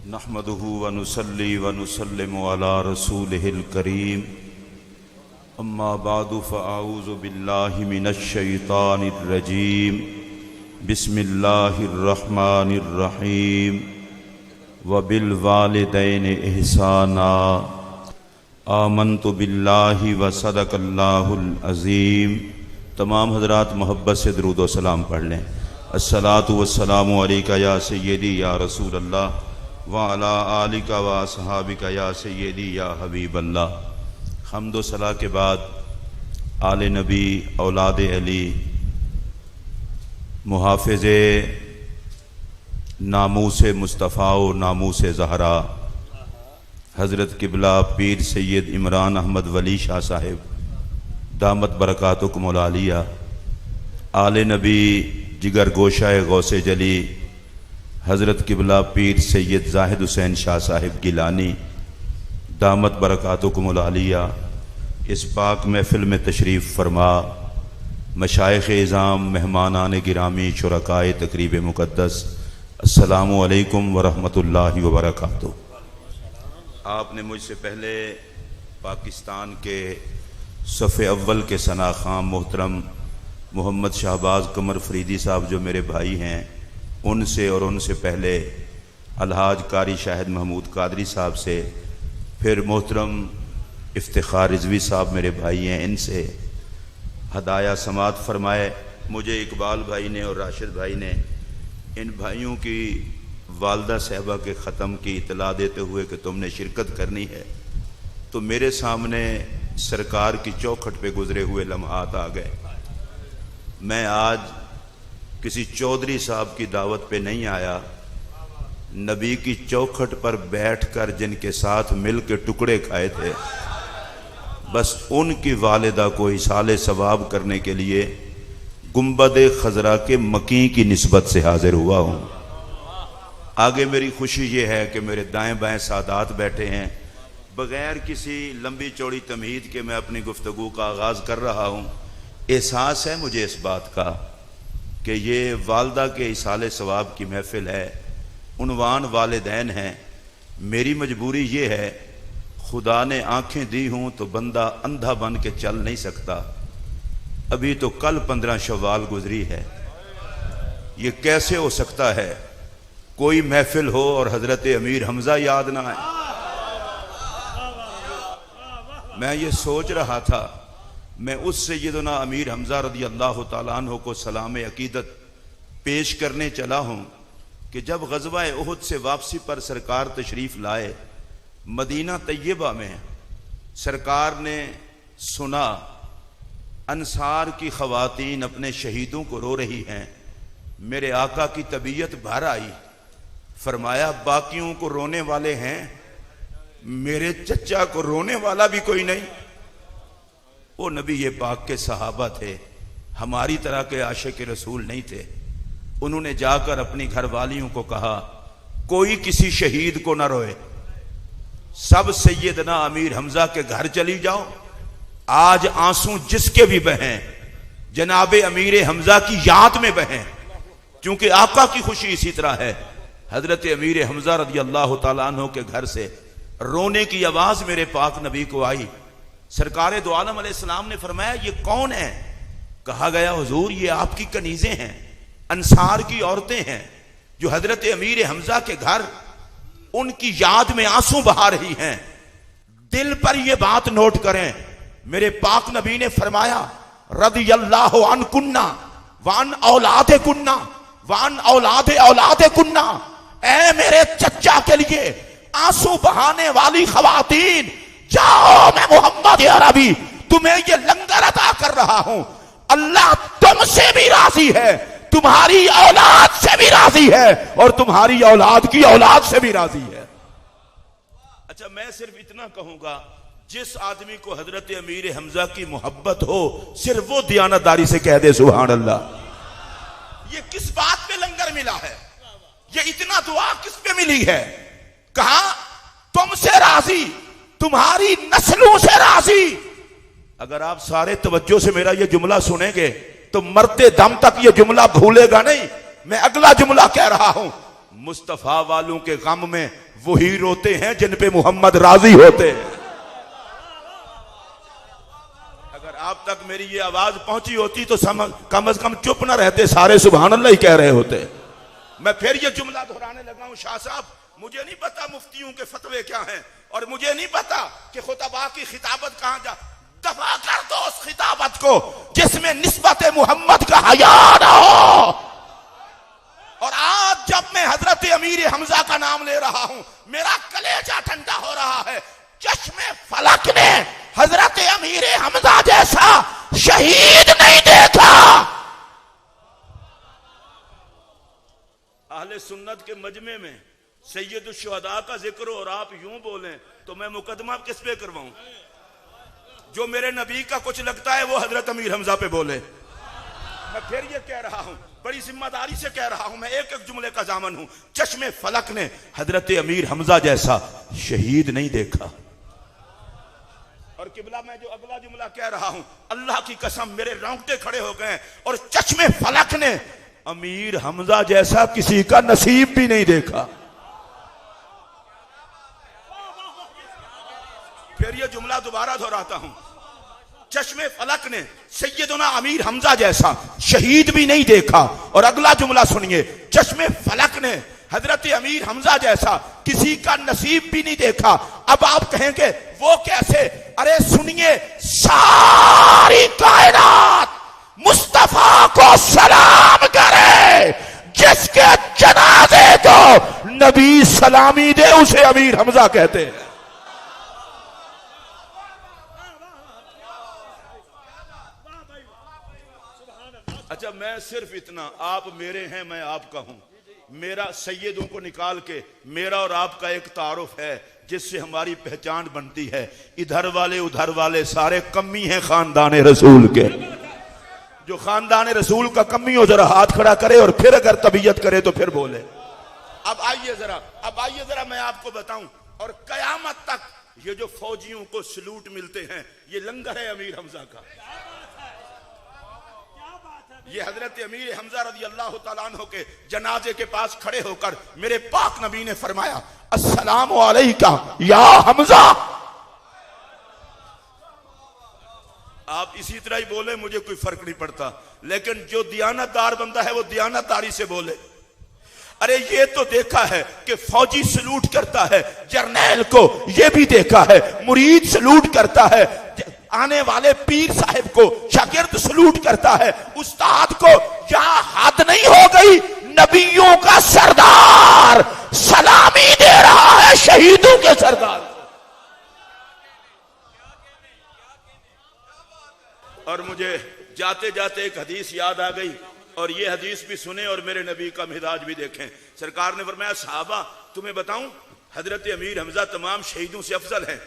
नहमदुहु व नुसल्ली व नुसल्लिमु अला रसूलिहिल करीम अम्मा बादु फ़अऊज़ु बिल्लाहि मिनश शैतानिर रजीम बिस्मिल्लाहिर रहमानिर रहीम व बिल वालिदैनि इहसाना आमनतु बिल्लाहि व सदक़ल्लाहुल अज़ीम। तमाम हज़रात मोहब्बत से दरूद व सलाम पढ़ लें। अस्सलातु वस्सलामु अलैका या सय्यदी या रसूल अल्लाह व अला आलिका व असहाबिका या सय्यदी या हबीब अल्लाह। हम्द व सलाह के बाद आले नबी, औलाद अली, मुहाफ़िज़े नामूस मुस्तफ़ा व नामूस ज़हरा हज़रत क़िबला पीर सैयद इमरान अहमद वली शाह साहिब दामत बरकातुकुमुल आलिया, आले नबी जिगर गोशाए गौसे जली हज़रत क़िबला पीर सैयद ज़ाहिद हुसैन शाह साहिब गिलानी दामत बरकातुकुमुल आलिया, इस पाक महफ़िल में तशरीफ़ फरमा मशाइख़ इज़ाम, मेहमानान गिरामी, शुरकाए तक़रीब मुक़द्दस, अस्सलामु अलैकुम व रहमतुल्लाहि व बरकातुहू। आपने मुझसे पहले पाकिस्तान के सफ़े अव्वल के सना ख़ाम मोहतरम मोहम्मद शहबाज कमर फरीदी साहब जो मेरे भाई हैं उनसे, और उनसे पहले अलहाज कारी शाहिद महमूद कादरी साहब से, फिर मोहतरम इफ्तिखार रिजवी साहब मेरे भाई हैं, इनसे हदाया समात फरमाए। मुझे इकबाल भाई ने और राशिद भाई ने इन भाइयों की वालदा साहबा के ख़त्म की इतला देते हुए कि तुमने शिरकत करनी है, तो मेरे सामने सरकार की चौखट पे गुजरे हुए लम्हात आ गए। मैं आज किसी चौधरी साहब की दावत पे नहीं आया, नबी की चौखट पर बैठकर जिनके साथ मिल के टुकड़े खाए थे, बस उनकी वालिदा को इसाले सवाब करने के लिए गुंबद खजरा के मकी की निस्बत से हाजिर हुआ हूँ। आगे मेरी खुशी ये है कि मेरे दाएं बाएं सादात बैठे हैं। बग़ैर किसी लंबी चौड़ी तमहीद के मैं अपनी गुफ्तगू का आगाज़ कर रहा हूँ। एहसास है मुझे इस बात का कि ये वालदा के इसाले सवाब की महफ़िल है, उन्वान वालिदैन हैं। मेरी मजबूरी ये है, खुदा ने आँखें दी हूँ तो बंदा अंधा बन के चल नहीं सकता। अभी तो कल 15 शव्वाल गुजरी है, ये कैसे हो सकता है कोई महफिल हो और हजरत अमीर हमजा याद ना आए। मैं ये सोच रहा था, मैं उस सैयदना अमीर हमजा रज़ी अल्लाह तआला अन्हु को सलाम अकीदत पेश करने चला हूँ कि जब ग़ज़वा उहुद से वापसी पर सरकार तशरीफ़ लाए, मदीना तैयबा में सरकार ने सुना अंसार की ख़वातीन अपने शहीदों को रो रही हैं। मेरे आका की तबीयत भर आई, फरमाया बाकियों को रोने वाले हैं, मेरे चचा को रोने वाला भी कोई नहीं। वो नबी ये पाक के सहाबा थे, हमारी तरह के आशिक रसूल नहीं थे। उन्होंने जाकर अपनी घरवालियों को कहा कोई किसी शहीद को ना रोए, सब सैयदना अमीर हमजा के घर चली जाओ। आज आंसू जिसके भी बहें जनाबे अमीर हमजा की याद में बहें, क्योंकि आका की खुशी इसी तरह है। हजरत अमीर हमजा रज़ी अल्लाह तआला अन्हु के घर से रोने की आवाज मेरे पाक नबी को आई। सरकार दो आलम अलैहिस्सलाम ने फरमाया ये कौन है? कहा गया हुजूर ये आपकी कनीजें हैं, अंसार की औरतें हैं जो हजरत अमीर हमजा के घर उनकी याद में आंसू बहा रही हैं। दिल पर यह बात नोट करें, मेरे पाक नबी ने फरमाया रज़ियल्लाहु अन्कुन्ना वान औलादे कुन्ना वान औलादे औलादे कुन्ना। ऐ मेरे चचा के लिए आंसू बहाने वाली खवातीन, जाओ, मैं मोहम्मद अरबी तुम्हें ये लंगर अता कर रहा हूं। अल्लाह तुमसे भी राजी है, तुम्हारी औलाद से भी राजी है, और तुम्हारी औलाद की औलाद से भी राजी है। अच्छा, मैं सिर्फ इतना कहूंगा, जिस आदमी को हजरत अमीर हमजा की मोहब्बत हो सिर्फ वो दियानतदारी से कह दे सुभान अल्लाह। ये किस बात पे लंगर मिला है? ये इतना दुआ किस पे मिली है? कहा तुमसे राजी, तुम्हारी नस्लों से राजी। अगर आप सारे तवज्जो से मेरा ये जुमला सुनेंगे तो मरते दम तक ये जुमला भूलेगा नहीं। मैं अगला जुमला कह रहा हूं, मुस्तफा वालों के गम में वही रोते हैं जिन पे मोहम्मद राजी होते हैं। अगर आप तक मेरी ये आवाज पहुंची होती तो कम से कम चुप ना रहते, सारे सुभान अल्लाह ही कह रहे होते। मैं फिर ये जुमला दोहराने लगा हूं, शाह साहब मुझे नहीं पता मुफ्तियों के फतवे क्या हैं, और मुझे नहीं पता कि खुतबा की खिताबत कहां जा, दफा कर दो उस खिताबत को जिसमें निस्बत मोहम्मद का हया ना हो। और आज जब मैं हजरत अमीर हमजा का नाम ले रहा हूं, मेरा कलेजा ठंडा हो रहा है। चश्मे फलक ने हजरत अमीर हमजा जैसा शहीद नहीं देखा। अहले सुन्नत के मजमे में सैयद शुहदा का जिक्र और आप यूं बोलें तो मैं मुकदमा किस पे करवाऊं? जो मेरे नबी का कुछ लगता है वो हजरत अमीर हमजा पे बोले। मैं फिर ये कह रहा हूं, बड़ी जिम्मेदारी से कह रहा हूं, मैं एक एक जुमले का जामन हूं। चश्मे फलक ने हजरत अमीर हमजा जैसा शहीद नहीं देखा। और किबला मैं जो अगला जुमला कह रहा हूं, अल्लाह की कसम मेरे रोंगटे खड़े हो गए। और चश्मे फलक ने अमीर हमजा जैसा किसी का नसीब भी नहीं देखा। फिर ये जुमला दोबारा दोहराता हूं, चश्मे फलक ने सैयदना अमीर हमजा जैसा शहीद भी नहीं देखा। और अगला जुमला सुनिए, चश्मे फलक ने हजरत अमीर हमजा जैसा किसी का नसीब भी नहीं देखा। अब आप कहेंगे वो कैसे? अरे सुनिए, सारी कायनात मुस्तफा को सलाम करे, जिसके जनाजे को नबी सलामी दे उसे अमीर हमजा कहते हैं। अच्छा, मैं सिर्फ इतना, आप मेरे हैं मैं आपका हूं, मेरा सैयदों को निकाल के मेरा और आपका एक तारुफ है जिससे हमारी पहचान बनती है। इधर वाले उधर वाले सारे कमी हैं खानदान रसूल के। जो खानदान रसूल का कमी हो जरा हाथ खड़ा करे, और फिर अगर तबीयत करे तो फिर बोले। अब आइए जरा मैं आपको बताऊं, और कयामत तक ये जो फौजियों को सलूट मिलते हैं ये लंगर है अमीर हमजा का। ये हजरत अमीर हमजा रज़ी अल्लाह तआला अन्हु के जनाजे के पास खड़े होकर मेरे पाक नबी ने फरमाया, अस्सलामु अलैका या हमजा। आप इसी तरह ही बोले, मुझे कोई फर्क नहीं पड़ता, लेकिन जो दियानतदार बंदा है वो दियानतदारी से बोले। अरे ये तो देखा है कि फौजी सलूट करता है जर्नैल को, ये भी देखा है मुरीद सलूट करता है, आने वाले पीर साहिब को शागिर्द सलूट करता है, उस्ताद को। यहां हद नहीं हो गई? नबियों का सरदार सलामी दे रहा है शहीदों के सरदार। और मुझे जाते जाते एक हदीस याद आ गई, और ये हदीस भी सुने और मेरे नबी का मिजाज भी देखें। सरकार ने फरमाया, साहबा तुम्हें बताऊं, हजरत अमीर हमजा तमाम शहीदों से अफजल है,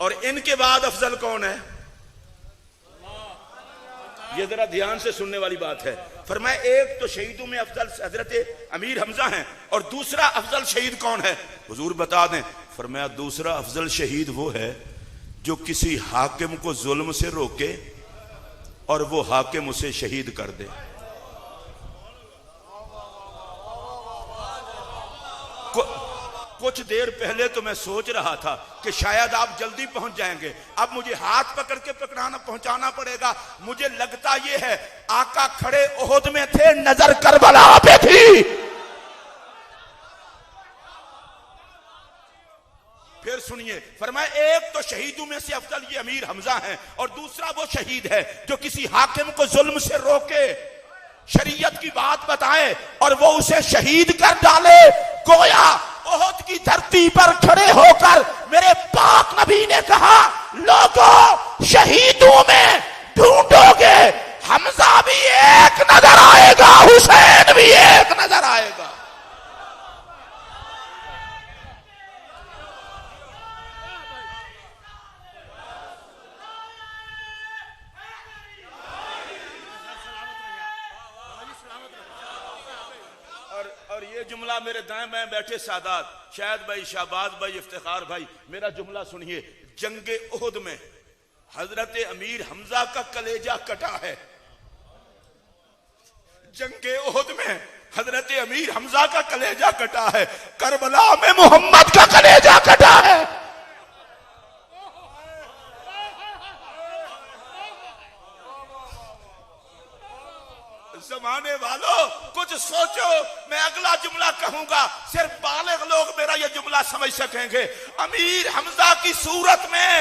और इनके बाद अफजल कौन है? ये जरा ध्यान से सुनने वाली बात है। फरमाया, एक तो शहीदों में अफजल हजरत अमीर हमजा हैं, और दूसरा अफजल शहीद कौन है? हुजूर बता दें। फरमाया, दूसरा अफजल शहीद वो है जो किसी हाकिम को जुल्म से रोके और वो हाकिम उसे शहीद कर दे। कुछ देर पहले तो मैं सोच रहा था कि शायद आप जल्दी पहुंच जाएंगे, अब मुझे हाथ पकड़ के पहुंचाना पड़ेगा। मुझे लगता यह है आका खड़े ओहद में थे, नजर करबला पे थी। फिर सुनिए, फरमाया एक तो शहीदों में से अफजल ये अमीर हमजा है, और दूसरा वो शहीद है जो किसी हाकिम को जुल्म से रोके, शरीयत की बात बताए और वो उसे शहीद कर डाले। गोया ओहद की धरती पर खड़े होकर मेरे पाक नबी ने कहा, लोगों शहीदों में ढूंढोगे, हमजा भी एक नजर आएगा, हुसैन भी एक नजर आएगा। और ये जुमला मेरे दाएं बाएं बैठे सादात, शायद भाई, शाहबाज भाई, इफ्तिखार भाई, मेरा जुमला सुनिए। जंगे उहद में हजरत अमीर हमजा का कलेजा कटा है। जंगे उहद में हजरत अमीर हमजा का कलेजा कटा है, करबला में मोहम्मद का कलेजा कटा है। जमाने वालों कुछ सोचो, मैं अगला जुमला कहूंगा, सिर्फ बालिग लोग मेरा यह जुमला समझ सकेंगे। अमीर हमजा की सूरत में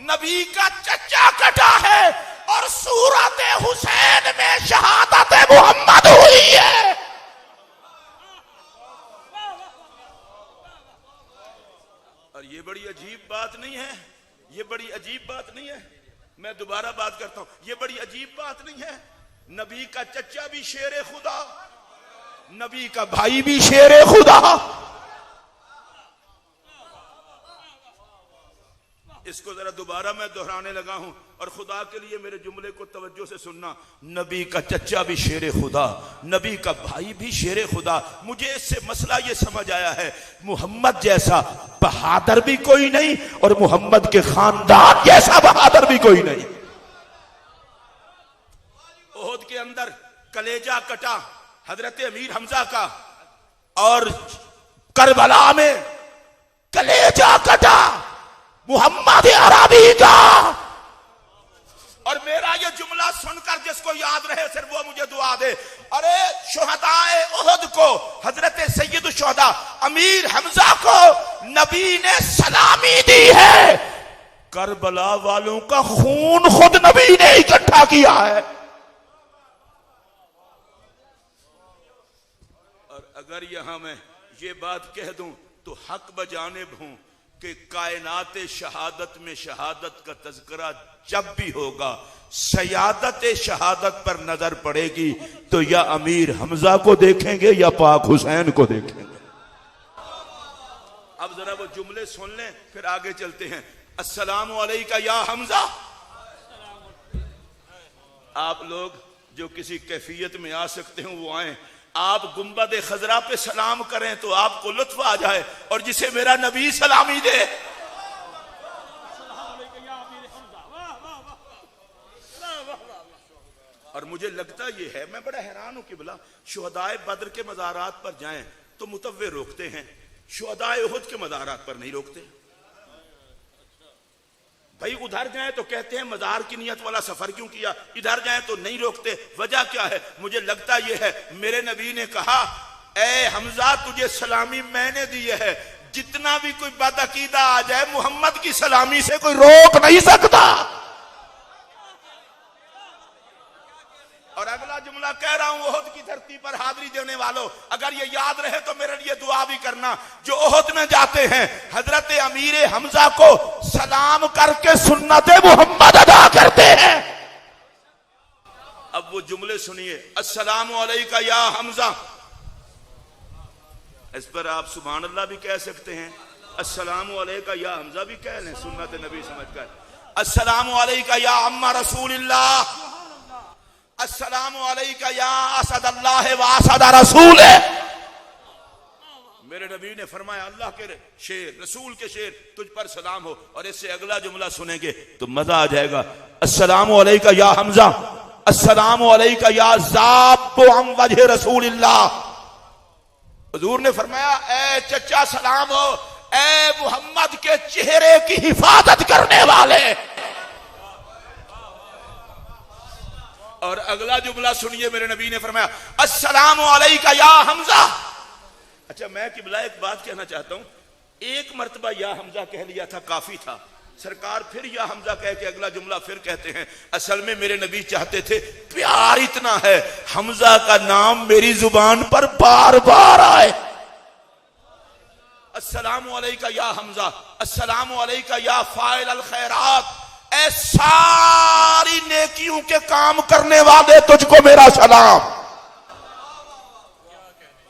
नबी का चच्चा कटा है और सूरत हुसैन में शहादत मोहम्मद हुई है। और ये बड़ी अजीब बात नहीं है, ये बड़ी अजीब बात नहीं है। मैं दोबारा बात करता हूं, ये बड़ी अजीब बात नहीं है। नबी का चच्चा भी शेर खुदा, नबी का भाई भी शेर खुदा। इसको जरा दोबारा मैं दोहराने लगा हूं और खुदा के लिए मेरे जुमले को तवज्जो से सुनना। नबी का चच्चा भी शेर खुदा, नबी का भाई भी शेर खुदा। मुझे इससे मसला ये समझ आया है, मोहम्मद जैसा बहादुर भी कोई नहीं और मोहम्मद के खानदान जैसा बहादुर भी कोई नहीं। ओहद के अंदर कलेजा कटा हजरत अमीर हमजा का और करबला में कलेजा कटा मोहम्मद अरबी का। और मेरा ये जुमला सुनकर जिसको याद रहे सिर्फ वो मुझे दुआ दे। अरे शुहदाए ओहद को, हजरत सैयद शुहदा अमीर हमजा को नबी ने सलामी दी है। करबला वालों का खून खुद नबी ने इकट्ठा किया है। और अगर यहां मैं ये बात कह दूं तो हक बजानिब हूं कि कायनात शहादत में शहादत का तज़किरा जब भी होगा, सयादत शहादत पर नजर पड़ेगी तो या अमीर हमजा को देखेंगे या पाक हुसैन को देखेंगे। अब जरा वो जुमले सुन लें फिर आगे चलते हैं। अस्सलामु अलैका या हमजा। आप लोग जो किसी कैफियत में आ सकते हैं वो आए। आप गुंबद खजरा पे सलाम करें तो आपको लुत्फ आ जाए, और जिसे मेरा नबी सलामी दे। और मुझे लगता ये है, मैं बड़ा हैरान हूं कि भला शुहदाए बद्र के मज़ारात पर जाएं तो मुतव्वे रोकते हैं, शुहदाए उहद के मज़ारात पर नहीं रोकते। भाई उधर जाएं तो कहते हैं मजार की नियत वाला सफर क्यों किया, इधर जाएं तो नहीं रोकते, वजह क्या है? मुझे लगता यह है मेरे नबी ने कहा, ए हमजा तुझे सलामी मैंने दी है, जितना भी कोई बदअकीदा आ जाए मोहम्मद की सलामी से कोई रोक नहीं सकता। और अगला जुमला कह रहा हूं, ओहद की धरती पर हाजिरी देने वालों, अगर ये याद रहे तो मेरे लिए दुआ भी करना। जो ओहद में जाते हैं हजरत अमीर हमजा को सलाम करके सुन्नत मोहम्मद अदा करते हैं। अब वो जुमले सुनिए। अस्सलामु अलैका या हमजा, इस पर आप सुभान अल्लाह भी कह सकते हैं, अस्सलामु अलैका या हमजा भी कह लें सुन्नत नबी समझकर। अस्सलामु अलैका या अम्मा रसूलिल्लाह, अस्सलामु अलैका या असद अल्लाह व असद रसूल। मेरे नबी ने फरमाया अल्लाह के शेर, रसूल के शेर, तुझ पर सलाम हो। और इससे अगला जुमला सुनेंगे तो मजा आ जाएगा। अस्सलामु अलैका या हमजा, अस्सलामु अलैका या ज़ाब्बु अन वजह रसूलिल्लाह। हुजूर ने फरमाया ए चचा सलाम हो, ए मोहम्मद के चेहरे की हिफाजत करने वाले। और अगला जुमला सुनिए, मेरे नबी ने फरमाया अस्सलामु अलैका या हमजा। अच्छा मैं किबला एक बात कहना चाहता हूं, एक मर्तबा या हमजा कह लिया था काफी था, सरकार फिर या हमजा कह के अगला जुमला फिर कहते हैं। असल में मेरे नबी चाहते थे, प्यार इतना है हमजा का नाम मेरी जुबान पर बार बार आए। अस्सलामु अलैका या हमजा, अस्सलामु अलैका या फाइल अल खैरात, ऐ सारी नेकियों के काम करने वाले तुझको मेरा सलाम।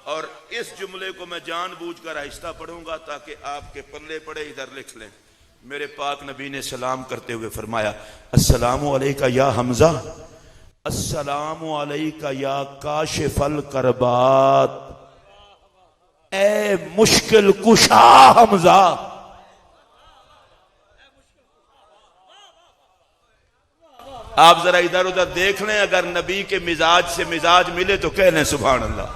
और इस जुमले को मैं जानबूझकर आहिस्ता पढ़ूंगा ताकि आपके पल्ले पड़े, इधर लिख लें। मेरे पाक नबी ने सलाम करते हुए फरमाया अस्सलामु अलैका या हमजा, अस्सलामु अलैका या काशिफल करबात, ए मुश्किल कुशा हमजा। आप जरा इधर उधर देख लें, अगर नबी के मिजाज से मिजाज मिले तो कह लें सुभान अल्लाह।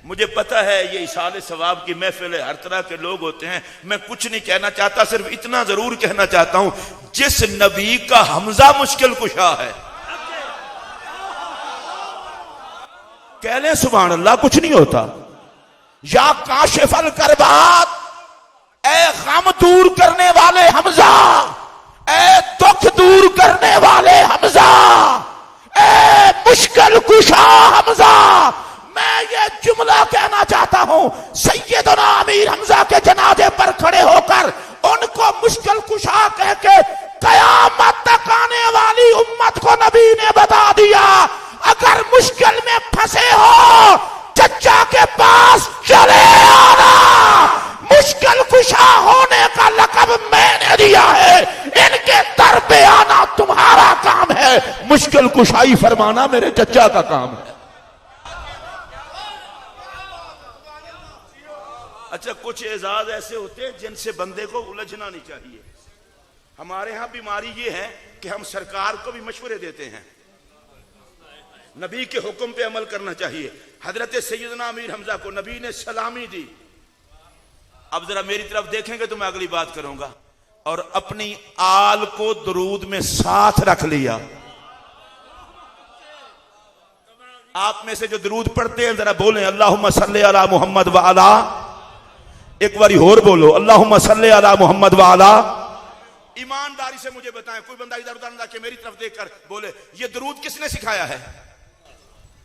मुझे पता है ये इसाले सवाब की महफिल है, हर तरह के लोग होते हैं, मैं कुछ नहीं कहना चाहता, सिर्फ इतना जरूर कहना चाहता हूं, जिस नबी का हमजा मुश्किल कुशा है, कह ले सुभान अल्लाह, कुछ नहीं होता। या काशिफल करबात, ए गम दूर करने वाले हमजा, ए दुख दूर करने वाले हमजा, ए मुश्किल कुशा हमजा। मैं ये जुमला कहना चाहता हूं, सैयदना अमीर हमजा के जनाजे पर खड़े होकर उनको मुश्किल कुशा कह के कयामत तक आने वाली उम्मत को नबी ने बता दिया, अगर मुश्किल में फंसे हो चचा के पास चले आना, मुश्किल कुशा होने का लक़ब मैंने दिया है, इनके दर पे आना तुम्हारा काम है, मुश्किल कुशाई फरमाना मेरे चचा का काम है। अच्छा, कुछ एजाज ऐसे होते हैं जिनसे बंदे को उलझना नहीं चाहिए। हमारे यहां बीमारी ये है कि हम सरकार को भी मशवरे देते हैं, नबी के हुक्म पे अमल करना चाहिए। हजरत सैयदना अमीर हमजा को नबी ने सलामी दी। अब जरा मेरी तरफ देखेंगे तो मैं अगली बात करूंगा। और अपनी आल को दरूद में साथ रख लिया। आप में से जो दरूद पढ़ते हैं जरा बोलें अल्लाहुम्मा सल्ली अला मुहम्मद व अला, एक बारी और बोलो अल्लाहुम्मा सल्ली अला मुहम्मद व अला। ईमानदारी से मुझे बताएं, कोई बंदा इधर उधर ना कि मेरी तरफ देखकर बोले ये दरूद किसने सिखाया है?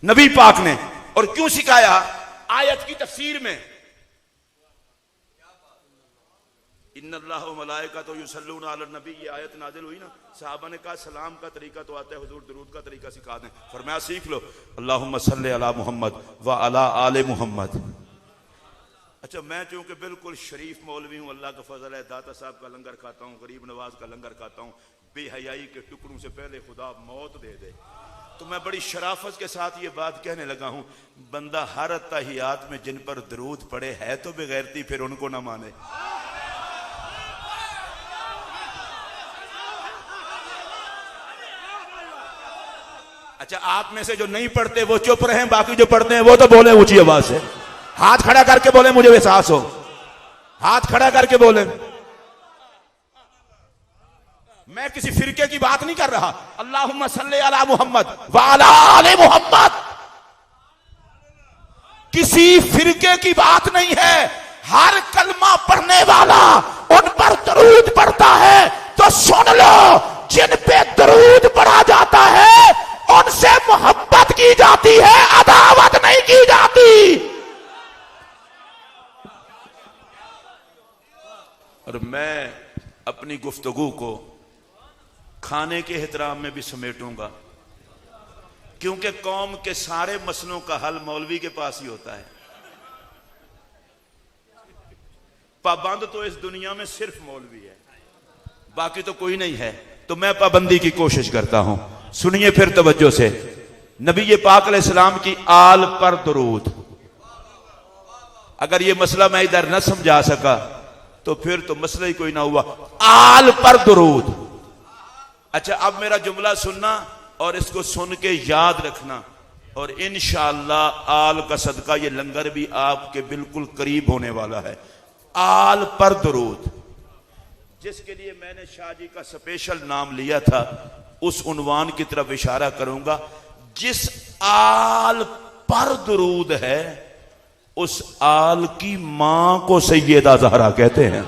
नबी पाक ने। और क्यों सिखाया? आयत की तफसीर में, इन्नल्लाह व मलाइकतहु युसल्लूना अलन नबी, ये आयत नाजिल हुई ना, सहाबा ने कहा सलाम का तरीका तो आता है, हुजूर दरूद का तरीका सिखा दें। फरमाया सीख लो, अल्लाहुम्मा सल्ली अला मुहम्मद व अला आले मुहम्मद। अच्छा, मैं चूंकि बिल्कुल शरीफ मौलवी हूं, अल्लाह का फजल है, दाता साहब का लंगर खाता हूं, गरीब नवाज का लंगर खाता हूं, बेहयाई के टुकड़ों से पहले खुदा मौत दे दे, तो मैं बड़ी शराफत के साथ ये बात कहने लगा हूं, बंदा हर अत्तहियात में जिन पर दरूद पड़े है तो बेगैरती, फिर उनको ना माने। अच्छा, आप में से जो नहीं पढ़ते वो चुप रहे, बाकी जो पढ़ते हैं वो तो बोले ऊंची आवाज से, हाथ खड़ा करके बोले, मुझे एहसास हो, हाथ खड़ा करके बोले। मैं किसी फिरके की बात नहीं कर रहा, अल्लाहुम्मा सल्ली अला मुहम्मद व अला आले मुहम्मद, किसी फिरके की बात नहीं है। हर कलमा पढ़ने वाला उन पर दरूद पढ़ता है, तो सुन लो, जिन पे दरूद पढ़ा जाता है उनसे मोहब्बत की जाती है, अदावत नहीं की जाती। और मैं अपनी गुफ्तगू को खाने के एहतराम में भी समेटूंगा, क्योंकि कौम के सारे मसलों का हल मौलवी के पास ही होता है। पाबंद तो इस दुनिया में सिर्फ मौलवी है, बाकी तो कोई नहीं है, तो मैं पाबंदी की कोशिश करता हूं। सुनिए फिर तवज्जो से, नबी पाक अलैहिस्सलाम की आल पर दरूद। अगर ये मसला मैं इधर न समझा सका तो फिर तो मसला ही कोई ना हुआ। आल पर दरूद। अच्छा, अब मेरा जुमला सुनना और इसको सुन के याद रखना, और इंशाअल्लाह आल का सदका ये लंगर भी आपके बिल्कुल करीब होने वाला है। आल पर दरूद, जिसके लिए मैंने शाह जी का स्पेशल नाम लिया था, उस उन्वान की तरफ इशारा करूंगा। जिस आल पर दरूद है उस आल की मां को सैयदा ज़हरा कहते हैं।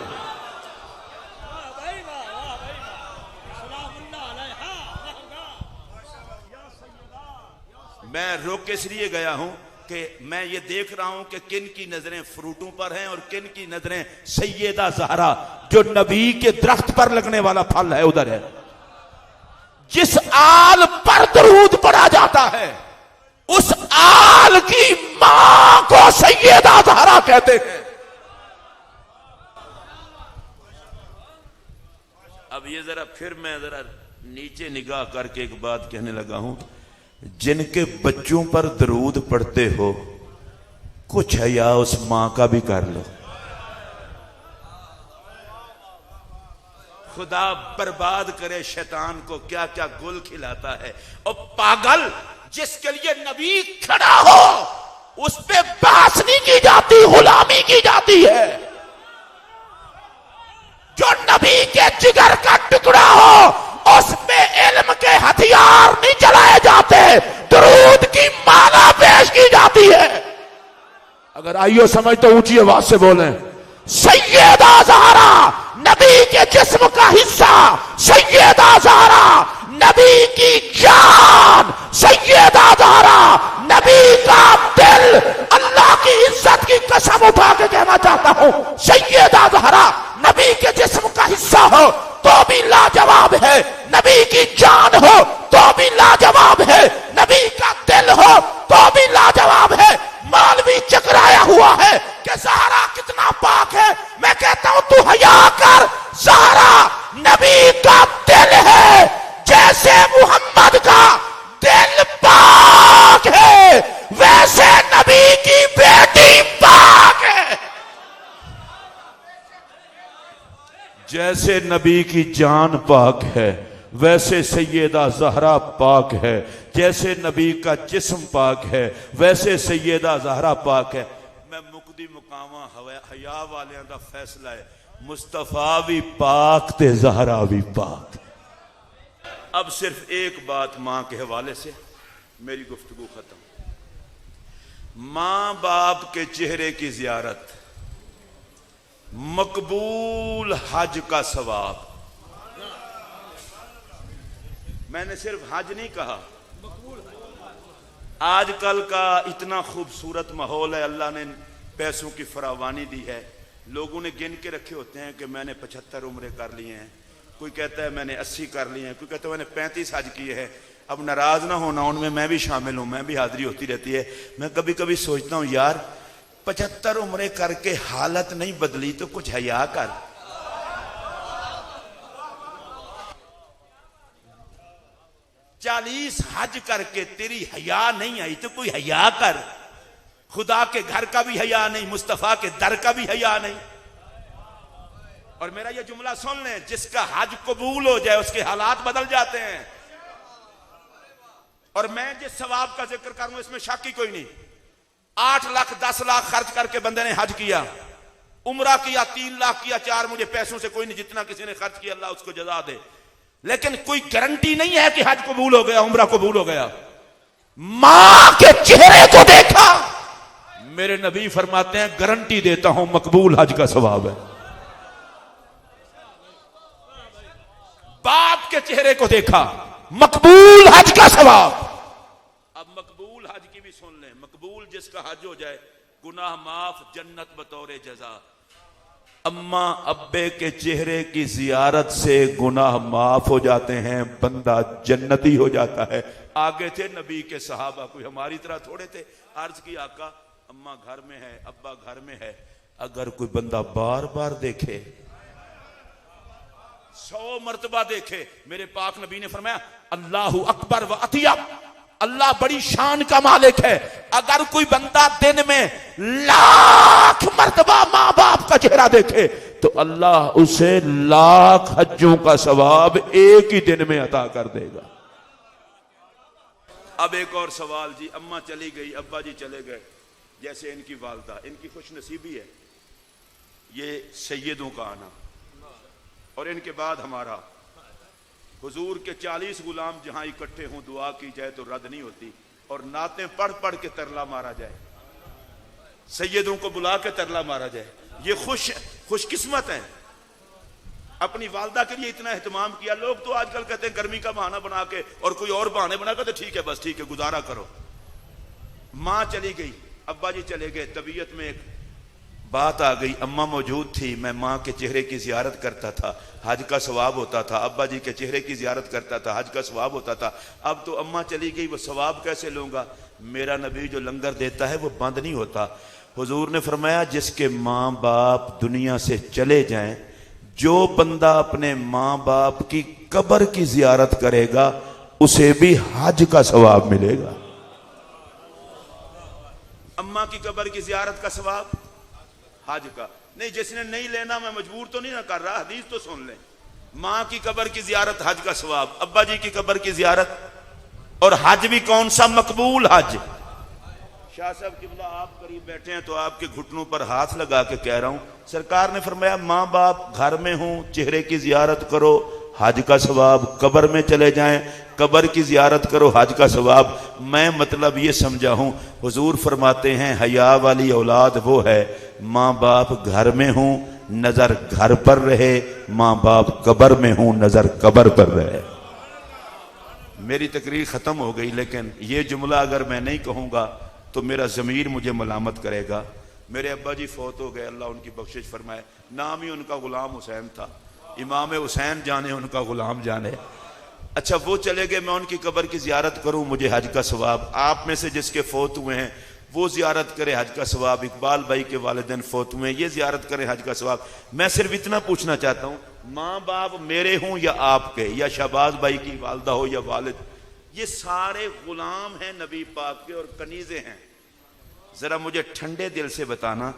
मैं रोक के इसलिए गया हूं कि मैं ये देख रहा हूं कि किन की नजरें फ्रूटों पर हैं और किन की नजरें सैयदा ज़हरा, जो नबी के दरख्त पर लगने वाला फल है, उधर है। जिस आल पर दरूद पढ़ा जाता है उस आल की मां को सैयदा ज़हरा कहते हैं। अब ये जरा फिर मैं जरा नीचे निगाह करके एक बात कहने लगा हूं, जिनके बच्चों पर दरूद पढ़ते हो, कुछ हया उस मां का भी कर लो। खुदा बर्बाद करे शैतान को, क्या क्या गुल खिलाता है। और पागल, जिसके लिए नबी खड़ा हो उस पे बहस नहीं की जाती, गुलामी की जाती है। जो नबी के जिगर का टुकड़ा हो उस पे इल्म के हथियार नहीं चलाए जाते, दुरूद की माला पेश की जाती है। अगर आइयो समझ तो ऊंची आवाज से बोलें, सैयदा ज़हरा नबी के जिस्म का हिस्सा, सैयदा ज़हरा नबी की जान, सैयदा ज़हरा नबी का दिल। अल्लाह की इज्जत की कसम उठा के कहना चाहता हूं, सैयदा ज़हरा नबी के जिस्म का हिस्सा हो तो भी लाजवाब है, नबी की जान हो तो भी लाजवाब है, नबी का दिल हो तो भी लाजवाब है। मौलवी चकराया हुआ है कि ज़हरा कितना पाक है। मैं कहता हूं तू हया कर, ज़हरा नबी का दिल है, जैसे मुहम्मद का दिल पाक है वैसे नबी की बेटी पाक है। जैसे नबी की जान पाक है वैसे सैयदा ज़हरा पाक है, जैसे नबी का जिस्म पाक है वैसे सैयदा ज़हरा पाक है। मैं मुकदी मुकामा हया वालियां दा फैसला है, मुस्तफा भी पाक ते ज़हरा भी पाक। अब सिर्फ एक बात मां के हवाले से मेरी गुफ्तगू खत्म। मां बाप के चेहरे की जियारत, मकबूल हज का सवाब। मैंने सिर्फ हज नहीं कहा, आजकल का इतना खूबसूरत माहौल है, अल्लाह ने पैसों की फरावानी दी है। लोगों ने गिन के रखे होते हैं कि मैंने 75 उम्रे कर लिए हैं, कोई कहता है मैंने 80 कर लिए हैं, कोई कहता है मैंने 35 हज किए हैं। अब नाराज ना होना, उनमें मैं भी शामिल हूं, मैं भी हाजिरी होती रहती है। मैं कभी कभी सोचता हूं यार 75 उम्रे करके हालत नहीं बदली तो कुछ हया कर। 40 हज करके तेरी हया नहीं आई तो कोई हया कर। खुदा के घर का भी हया नहीं, मुस्तफा के दर का भी हया नहीं। और मेरा ये जुमला सुन लें, जिसका हज कबूल हो जाए उसके हालात बदल जाते हैं। और मैं जिस सवाब का जिक्र करूं इसमें शक ही कोई नहीं। 8 लाख 10 लाख खर्च करके बंदे ने हज किया, उम्रा किया, 3 लाख किया, 4, मुझे पैसों से कोई नहीं, जितना किसी ने खर्च किया अल्लाह उसको जजा दे। लेकिन कोई गारंटी नहीं है कि हज कबूल हो गया, उम्रा कबूल हो गया। मां के चेहरे को देखा, मेरे नबी फरमाते हैं गारंटी देता हूं मकबूल हज का सवाब है। बाप के चेहरे को देखा, मकबूल हज का सवाब। अब मकबूल हज की भी सुन लें, मकबूल जिसका हज हो जाए, गुनाह माफ, जन्नत बतौरे जजा। अम्मा अब्बे के चेहरे की जियारत से गुनाह माफ हो जाते हैं, बंदा जन्नती हो जाता है। आगे थे नबी के सहाबा, कोई हमारी तरह थोड़े थे। अर्ज की आका अम्मा घर में है, अब्बा घर में है, अगर कोई बंदा बार बार देखे, 100 मर्तबा देखे, मेरे पाक नबी ने फरमाया अल्लाहु अकबर व अतियब, अल्लाह बड़ी शान का मालिक है। अगर कोई बंदा दिन में लाख मर्तबा मां बाप का चेहरा देखे तो अल्लाह उसे लाख हज्जों का सवाब एक ही दिन में अता कर देगा। अब एक और सवाल जी, अम्मा चली गई, अब्बा जी चले गए, जैसे इनकी वालदा, इनकी खुश नसीबी है ये सैयदों का आना, और इनके बाद हमारा हुजूर के 40 गुलाम जहां इकट्ठे हों, दुआ की जाए तो रद्द नहीं होती, और नातें पढ़ पढ़ के तरला मारा जाए, सैयदों को बुला के तरला मारा जाए। ये खुशकिस्मत है, अपनी वालदा के लिए इतना एहतमाम किया। लोग तो आजकल कहते हैं गर्मी का बहाना बना के और कोई और बहाने बना के, तो ठीक है बस ठीक है गुजारा करो। मां चली गई, अब्बा जी चले गए, तबीयत में एक बात आ गई, अम्मा मौजूद थी, मैं माँ के चेहरे की जियारत करता था, हज का सवाब होता था, अब्बा जी के चेहरे की जियारत करता था, हज का सवाब होता था। अब तो अम्मा चली गई, वो सवाब कैसे लूंगा? मेरा नबी जो लंगर देता है वो बंद नहीं होता। हुजूर ने फरमाया जिसके माँ बाप दुनिया से चले जाएं, जो बंदा अपने माँ बाप की कब्र की जियारत करेगा उसे भी हज का सवाब मिलेगा। अम्मा की कब्र की जियारत का सवाब, हज का नहीं। जिसने नहीं लेना, मैं मजबूर तो नहीं ना कर रहा, हदीस तो सुन ले। मां की कब्र की जियारत हज का सवाब, अब्बा जी की कब्र की जियारत, और हज भी कौन सा? मकबूल हज। शाह साहब किबला आप करीब बैठे हैं तो आपके घुटनों पर हाथ लगा के कह रहा हूं, सरकार ने फरमाया माँ बाप घर में हूं, चेहरे की जियारत करो, हज का सवाब, कब्र में चले जाएं, कब्र की जियारत करो, हज का सवाब। मैं मतलब ये समझा हूं, हुजूर फरमाते हैं हया वाली औलाद वो है माँ बाप घर में हूं, नजर घर पर रहे, माँ बाप कब्र में हूं, नजर कब्र पर रहे। मेरी तकरीर खत्म हो गई, लेकिन ये जुमला अगर मैं नहीं कहूंगा तो मेरा ज़मीर मुझे मलामत करेगा। मेरे अब्बा जी फौत हो गए, अल्लाह उनकी बख्शिश फरमाए। नाम ही उनका गुलाम हुसैन था, इमाम हुसैन जाने उनका गुलाम जाने। अच्छा वो चले गए, मैं उनकी कब्र की जियारत करूं, मुझे हज का सवाब। आप में से जिसके फौत हुए हैं वो जियारत करे, हज का सवाब। इकबाल भाई के वालिदैन फौत हुए हैं, ये जियारत करें, हज का सवाब। मैं सिर्फ इतना पूछना चाहता हूं, माँ बाप मेरे हों या आपके, या शहबाज भाई की वालदा हो या वालिद, ये सारे गुलाम हैं नबी पाक के और कनीजे हैं। जरा मुझे ठंडे दिल से बताना,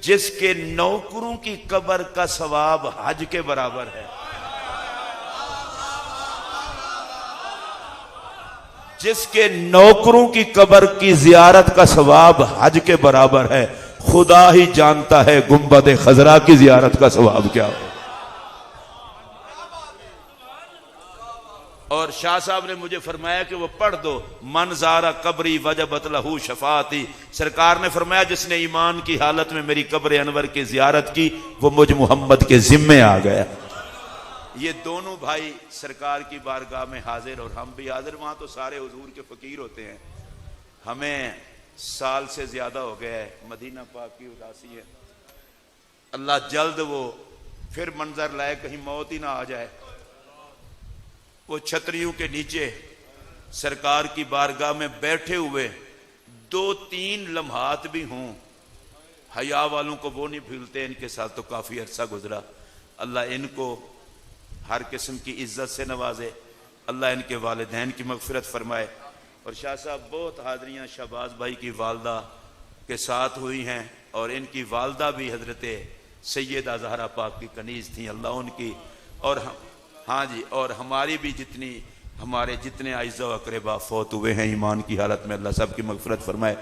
जिसके नौकरों की कब्र का सवाब हज के बराबर है, जिसके नौकरों की कब्र की जियारत का सवाब हज के बराबर है, खुदा ही जानता है गुंबद खजरा की जियारत का सवाब क्या हो। और शाह साहब ने मुझे फरमाया कि वो पढ़ दो, मन ज़ारा कब्री वजबत लहू शफाती। सरकार ने फरमाया जिसने ईमान की हालत में मेरी कब्र अनवर की जियारत की वो मुझ मोहम्मद के जिम्मे आ गया। ये दोनों भाई सरकार की बारगाह में हाजिर और हम भी हाजिर। वहां तो सारे हुजूर के फकीर होते हैं। हमें साल से ज्यादा हो गया है, मदीना पाक की उदासी है। अल्लाह जल्द वो फिर मंजर लाए, कहीं मौत ही ना आ जाए। वो छतरियों के नीचे सरकार की बारगाह में बैठे हुए 2-3 लम्हात भी हों, हया वालों को वो नहीं भूलते। इनके साथ तो काफ़ी अरसा गुजरा। अल्लाह इनको हर किस्म की इज्जत से नवाजे, अल्लाह इनके वालिदैन की मगफिरत फरमाए। और शाह साहब बहुत हाज़रियाँ शहबाज भाई की वालदा के साथ हुई हैं और इनकी वालदा भी हजरत सैयदा ज़हरा पाक की कनीज़ थी, अल्लाह उनकी और हाँ जी, और हमारी भी हमारे जितने आइज़ा व अक़रबा फौत हुए हैं ईमान की हालत में, अल्लाह सब की मग़फ़िरत फरमाए।